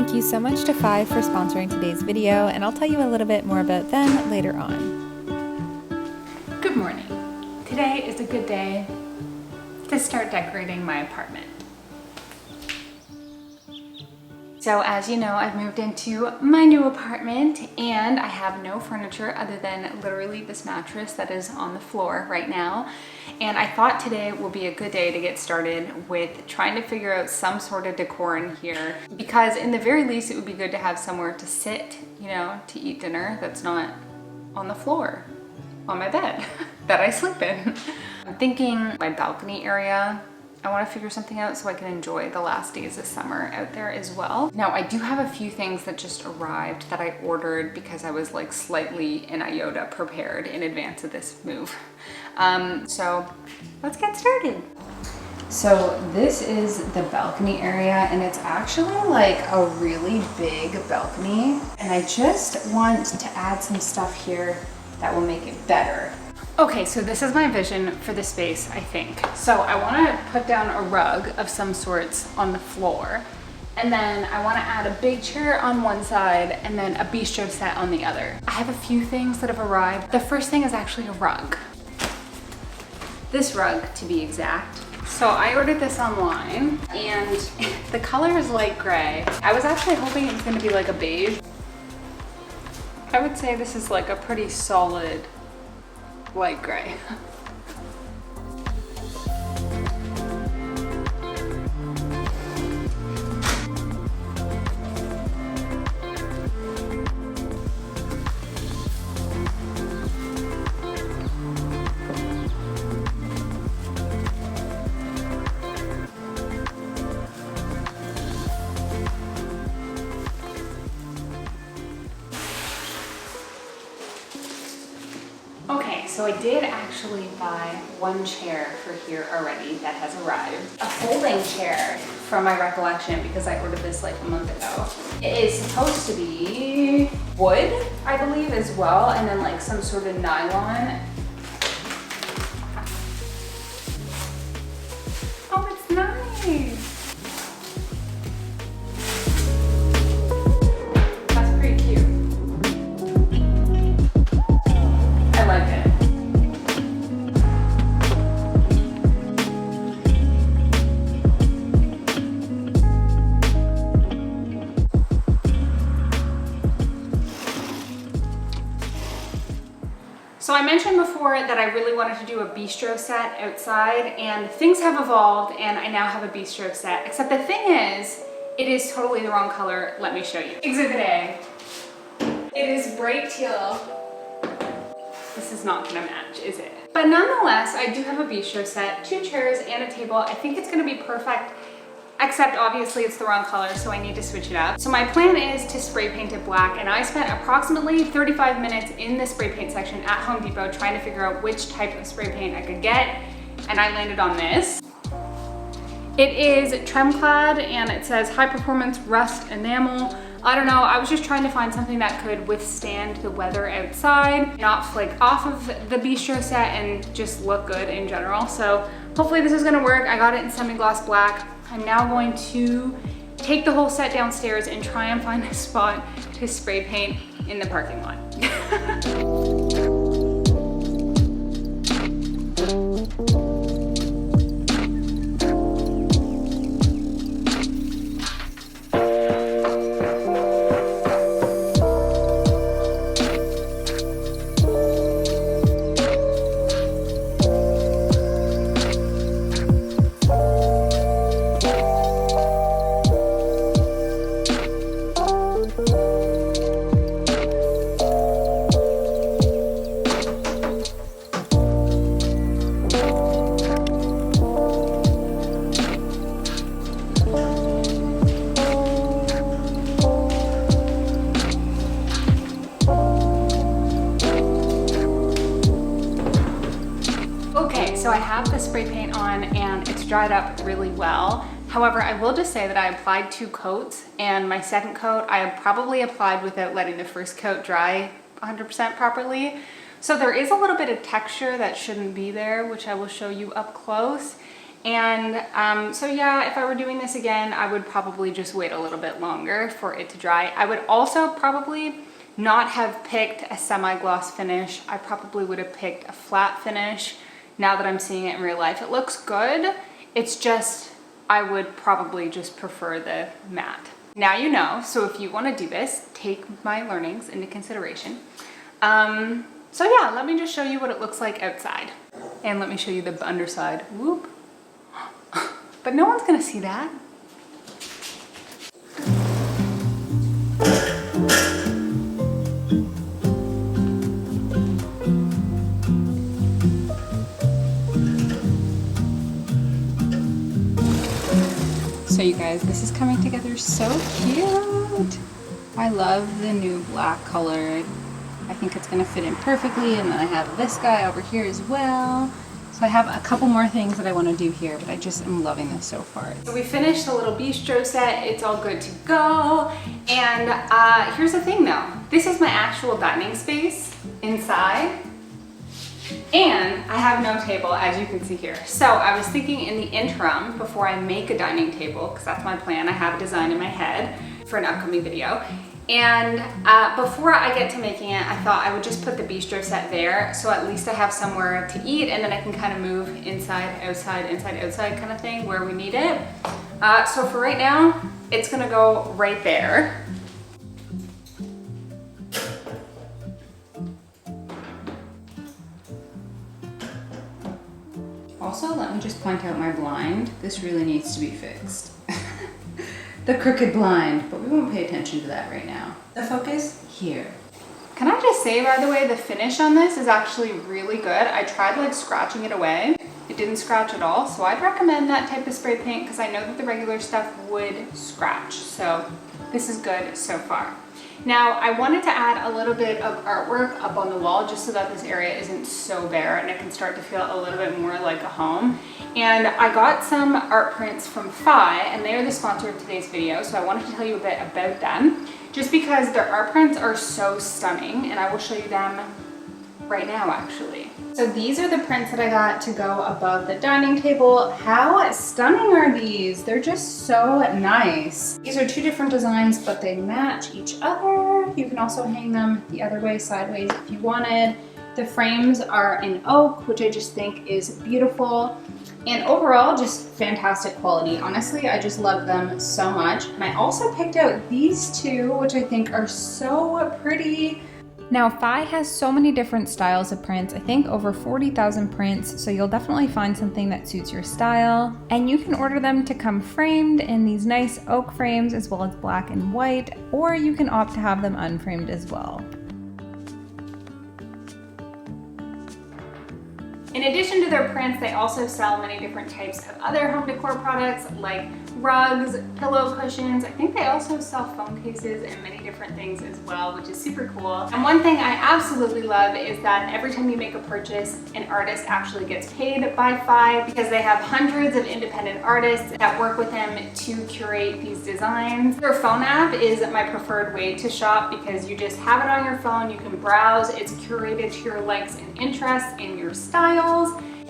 Thank you so much to Five for sponsoring today's video, and I'll tell you a little bit more about them later on. Good morning. Today is a good day to start decorating my apartment. So as you know, I've moved into my new apartment and I have no furniture other than literally this mattress that is on the floor right now. And I thought today will be a good day to get started with trying to figure out some sort of decor in here, because in the very least it would be good to have somewhere to sit, you know, to eat dinner that's not on the floor, on my bed that I sleep in. I'm thinking my balcony area. I want to figure something out so I can enjoy the last days of summer out there as well. Now, I do have a few things that just arrived that I ordered because I was like slightly in iota prepared in advance of this move. So let's get started. So this is the balcony area and it's actually like a really big balcony. And I just want to add some stuff here that will make it better. Okay, so this is my vision for the space, I think. So I want to put down a rug of some sorts on the floor. And then I want to add a big chair on one side and then a bistro set on the other. I have a few things that have arrived. The first thing is actually a rug. This rug, to be exact. So I ordered this online and the color is light gray. I was actually hoping it was going to be like a beige. I would say this is like a pretty solid light gray. Okay, so I did actually buy one chair for here already that has arrived. A folding chair from my recollection because I ordered this like a month ago. It is supposed to be wood, I believe, as well, and then like some sort of nylon. Oh, it's nice. So I mentioned before that I really wanted to do a bistro set outside, and things have evolved and I now have a bistro set, except the thing is, it is totally the wrong color. Let me show you. Exhibit A. It is bright teal. This is not gonna match, is it? But nonetheless, I do have a bistro set, 2 chairs and a table. I think it's gonna be perfect, except obviously it's the wrong color, so I need to switch it up. So my plan is to spray paint it black, and I spent approximately 35 minutes in the spray paint section at Home Depot trying to figure out which type of spray paint I could get, and I landed on this. It is trim clad and it says high performance rust enamel. I don't know, I was just trying to find something that could withstand the weather outside, not flake off of the bistro set and just look good in general. So hopefully this is gonna work. I got it in semi-gloss black. I'm now going to take the whole set downstairs and try and find a spot to spray paint in the parking lot. So I have the spray paint on and it's dried up really well. However, I will just say that I applied 2 coats, and my second coat I probably applied without letting the first coat dry 100% properly. So there is a little bit of texture that shouldn't be there, which I will show you up close. And so yeah, if I were doing this again, I would probably just wait a little bit longer for it to dry. I would also probably not have picked a semi-gloss finish. I probably would have picked a flat finish. Now that I'm seeing it in real life, it looks good. It's just, I would probably just prefer the matte. Now you know, so if you want to do this, take my learnings into consideration. So yeah, let me just show you what it looks like outside. And let me show you the underside. Whoop. But no one's gonna see that. So you guys, this is coming together so cute. I love the new black color. I think it's gonna fit in perfectly. And then I have this guy over here as well. So I have a couple more things that I want to do here, but I just am loving this so far. So we finished the little bistro set. It's all good to go. And here's the thing though. This is my actual dining space inside. And I have no table, as you can see here. So I was thinking in the interim, before I make a dining table, because that's my plan, I have a design in my head for an upcoming video. And before I get to making it, I thought I would just put the bistro set there, so at least I have somewhere to eat, and then I can kind of move inside, outside kind of thing where we need it. So for right now, it's gonna go right there. Also, let me just point out my blind. This really needs to be fixed. The crooked blind, but we won't pay attention to that right now. The focus here. Can I just say, by the way, the finish on this is actually really good. I tried like scratching it away. It didn't scratch at all, so I'd recommend that type of spray paint because I know that the regular stuff would scratch. So this is good so far. Now, I wanted to add a little bit of artwork up on the wall just so that this area isn't so bare and it can start to feel a little bit more like a home. And I got some art prints from Fi, and they are the sponsor of today's video, so I wanted to tell you a bit about them, just because their art prints are so stunning, and I will show you them right now, actually. So these are the prints that I got to go above the dining table. How stunning are these? They're just so nice. These are two different designs, but they match each other. You can also hang them the other way, sideways, if you wanted. The frames are in oak, which I just think is beautiful. And overall, just fantastic quality. Honestly, I just love them so much. And I also picked out these two, which I think are so pretty. Now, Fi has so many different styles of prints, I think over 40,000 prints, so you'll definitely find something that suits your style. And you can order them to come framed in these nice oak frames as well as black and white, or you can opt to have them unframed as well. In addition to their prints, they also sell many different types of other home decor products like rugs, pillow cushions. I think they also sell phone cases and many different things as well, which is super cool. And one thing I absolutely love is that every time you make a purchase, an artist actually gets paid by Fi, because they have hundreds of independent artists that work with them to curate these designs. Their phone app is my preferred way to shop because you just have it on your phone, you can browse, it's curated to your likes and interests and your styles.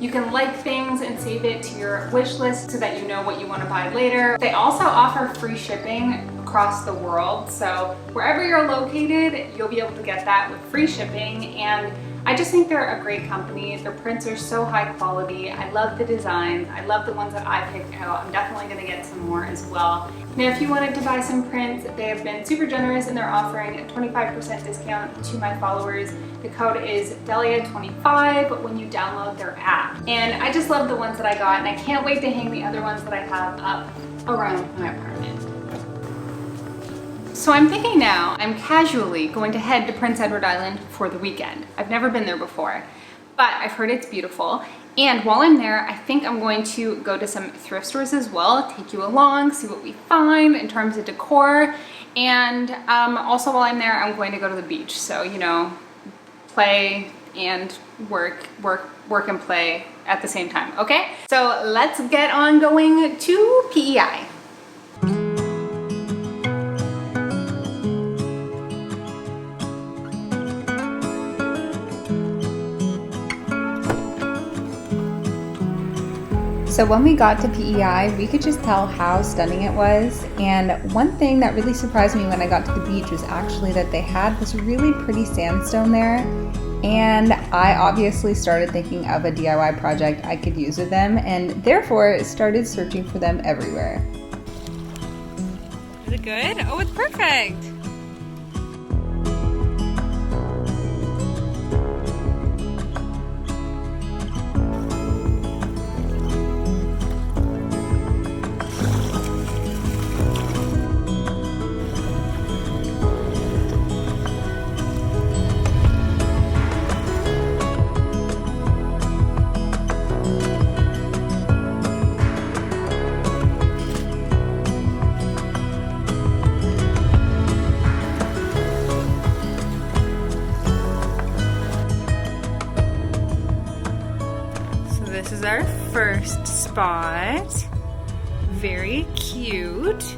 You can like things and save it to your wish list so that you know what you want to buy later. They also offer free shipping across the world, so wherever you're located, you'll be able to get that with free shipping. And I just think they're a great company. Their prints are so high quality. I love the designs. I love the ones that I picked out. I'm definitely gonna get some more as well. Now, if you wanted to buy some prints, they have been super generous and they're offering a 25% discount to my followers. The code is Dalia25 when you download their app. And I just love the ones that I got, and I can't wait to hang the other ones that I have up around my apartment. So I'm thinking now I'm casually going to head to Prince Edward Island for the weekend. I've never been there before, but I've heard it's beautiful. And while I'm there, I think I'm going to go to some thrift stores as well, take you along, see what we find in terms of decor. And also while I'm there, I'm going to go to the beach. So, you know, play and work and play at the same time, okay? So let's get on going to PEI. So when we got to PEI, we could just tell how stunning it was. And one thing that really surprised me when I got to the beach was actually that they had this really pretty sandstone there. And I obviously started thinking of a DIY project I could use with them, and therefore started searching for them everywhere. Is it good? Oh, it's perfect. This is our first spot. Very cute.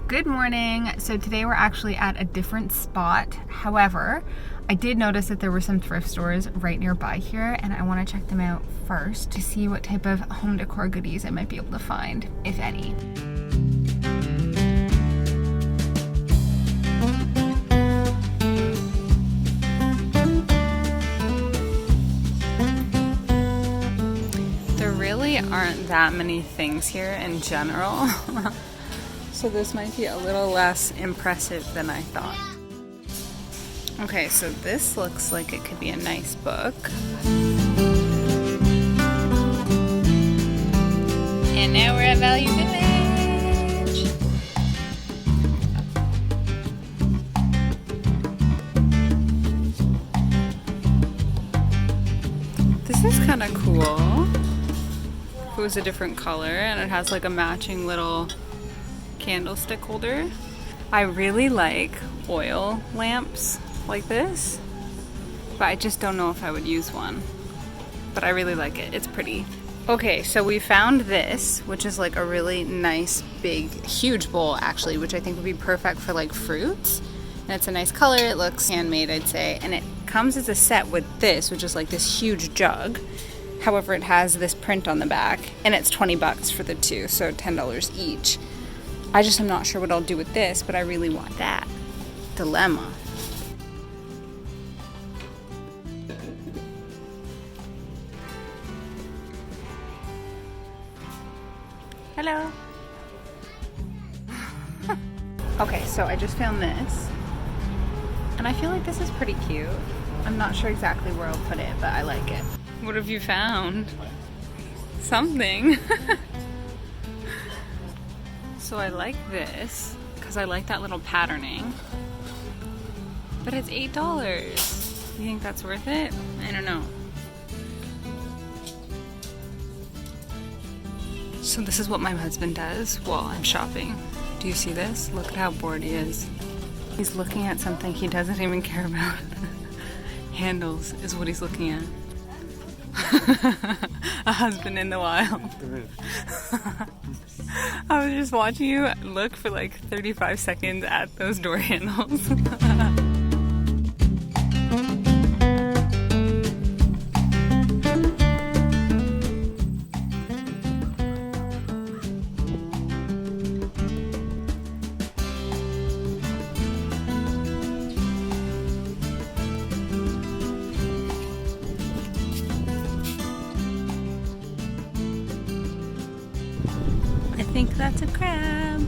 Good morning. So today we're actually at a different spot. However, I did notice that there were some thrift stores right nearby here, and I want to check them out first to see what type of home decor goodies I might be able to find, if any. Aren't that many things here in general. So this might be a little less impressive than I thought. Okay, so this looks like it could be a nice book. And now we're at Value Village. This is kind of cool. It was a different color and it has like a matching little candlestick holder. I really like oil lamps like this, but I just don't know if I would use one. But I really like it. It's pretty. Okay, so we found this, which is like a really nice, big, huge bowl actually, which I think would be perfect for like fruits. And it's a nice color. It looks handmade, I'd say. And it comes as a set with this, which is like this huge jug. However, it has this print on the back, and it's 20 bucks for the two, so $10 each. I just am not sure what I'll do with this, but I really want that. Dilemma. Hello. Okay, so I just found this, and I feel like this is pretty cute. I'm not sure exactly where I'll put it, but I like it. What have you found? Something. So I like this because I like that little patterning. But it's $8. You think that's worth it? I don't know. So this is what my husband does while I'm shopping. Do you see this? Look at how bored he is. He's looking at something he doesn't even care about. Handles is what he's looking at. A husband in the wild. I was just watching you look for like 35 seconds at those door handles. I think that's a crab.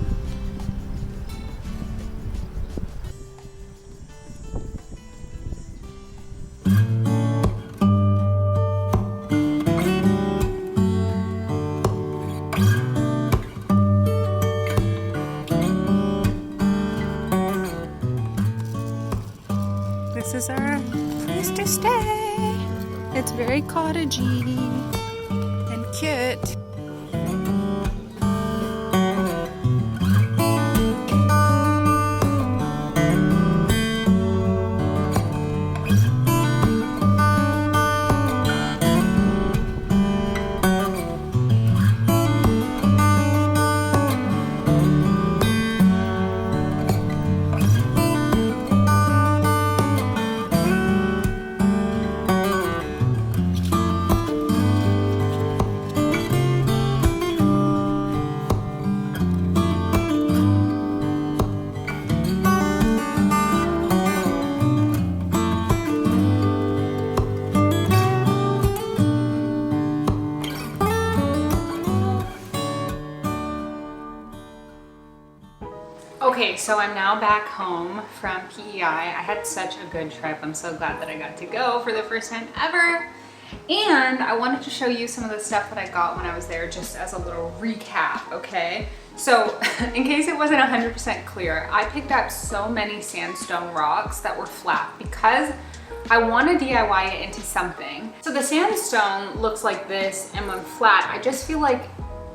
This is our place to stay. It's very cottagey and cute. Okay, so I'm now back home from PEI. I had such a good trip. I'm so glad that I got to go for the first time ever. And I wanted to show you some of the stuff that I got when I was there, just as a little recap, okay? So in case it wasn't 100% clear, I picked up so many sandstone rocks that were flat because I want to DIY it into something. So the sandstone looks like this, and when flat, I just feel like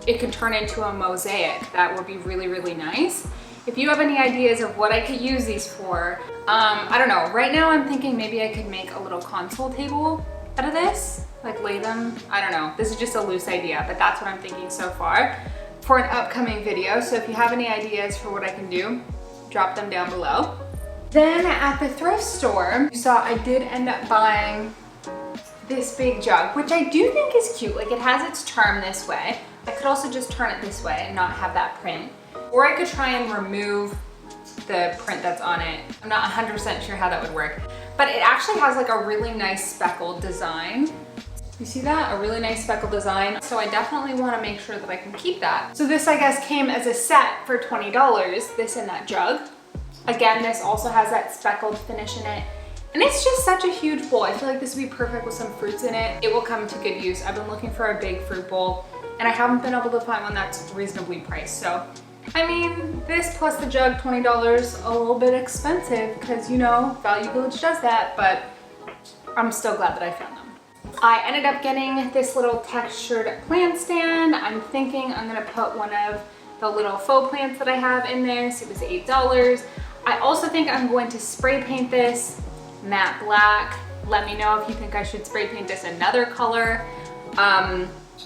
it could turn into a mosaic that would be really, really nice. If you have any ideas of what I could use these for, I don't know. Right now I'm thinking maybe I could make a little console table out of this, like lay them, I don't know. This is just a loose idea, but that's what I'm thinking so far for an upcoming video. So if you have any ideas for what I can do, drop them down below. Then at the thrift store, you saw I did end up buying this big jug, which I do think is cute. Like, it has its charm this way. I could also just turn it this way and not have that print. Or I could try and remove the print that's on it. I'm not 100% sure how that would work. But it actually has like a really nice speckled design. You see that? A really nice speckled design. So I definitely want to make sure that I can keep that. So this, I guess, came as a set for $20, this and that jug. Again, this also has that speckled finish in it. And it's just such a huge bowl. I feel like this would be perfect with some fruits in it. It will come to good use. I've been looking for a big fruit bowl and I haven't been able to find one that's reasonably priced. So, I mean, this plus the jug, $20, a little bit expensive because, you know, Value Village does that, but I'm still glad that I found them. I ended up getting this little textured plant stand. I'm thinking I'm gonna put one of the little faux plants that I have in there. So it was $8. I also think I'm going to spray paint this matte black. Let me know if you think I should spray paint this another color.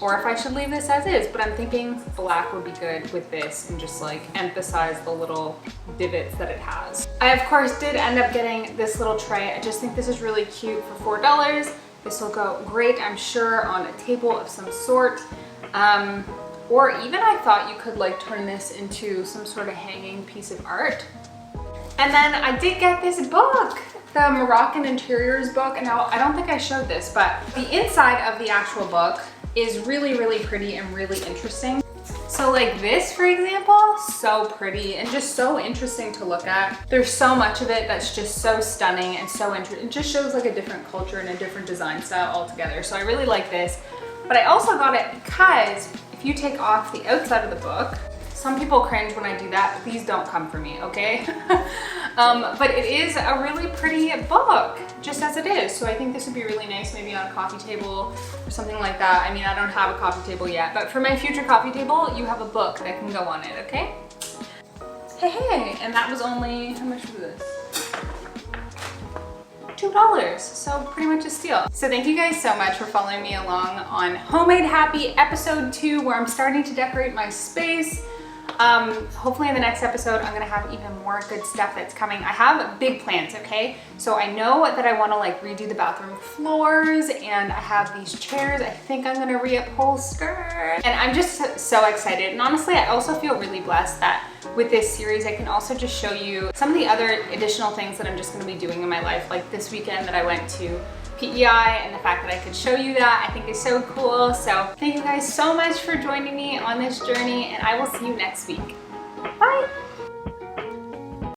Or if I should leave this as is, but I'm thinking black would be good with this and just like emphasize the little divots that it has. I of course did end up getting this little tray. I just think this is really cute for $4. This will go great, I'm sure, on a table of some sort. Or even I thought you could like turn this into some sort of hanging piece of art. And then I did get this book, the Moroccan Interiors book. And now I don't think I showed this, but the inside of the actual book is really, really pretty and really interesting. So like this, for example, so pretty and just so interesting to look at. There's so much of it that's just so stunning and so interesting. It just shows like a different culture and a different design style altogether. So I really like this. But I also got it because if you take off the outside of the book, some people cringe when I do that. Please don't come for me, okay? But it is a really pretty book, just as it is. So I think this would be really nice maybe on a coffee table or something like that. I mean, I don't have a coffee table yet, but for my future coffee table, you have a book that can go on it, okay? Hey, and that was only, how much was this? $2, so pretty much a steal. So thank you guys so much for following me along on Homemade Happy episode 2, where I'm starting to decorate my space. Hopefully in the next episode, I'm gonna have even more good stuff that's coming. I have big plans, okay? So I know that I wanna like redo the bathroom floors, and I have these chairs I think I'm gonna reupholster. And I'm just so excited. And honestly, I also feel really blessed that with this series, I can also just show you some of the other additional things that I'm just gonna be doing in my life. Like this weekend that I went to PEI, and the fact that I could show you that I think is so cool. So thank you guys so much for joining me on this journey, and I will see you next week. Bye.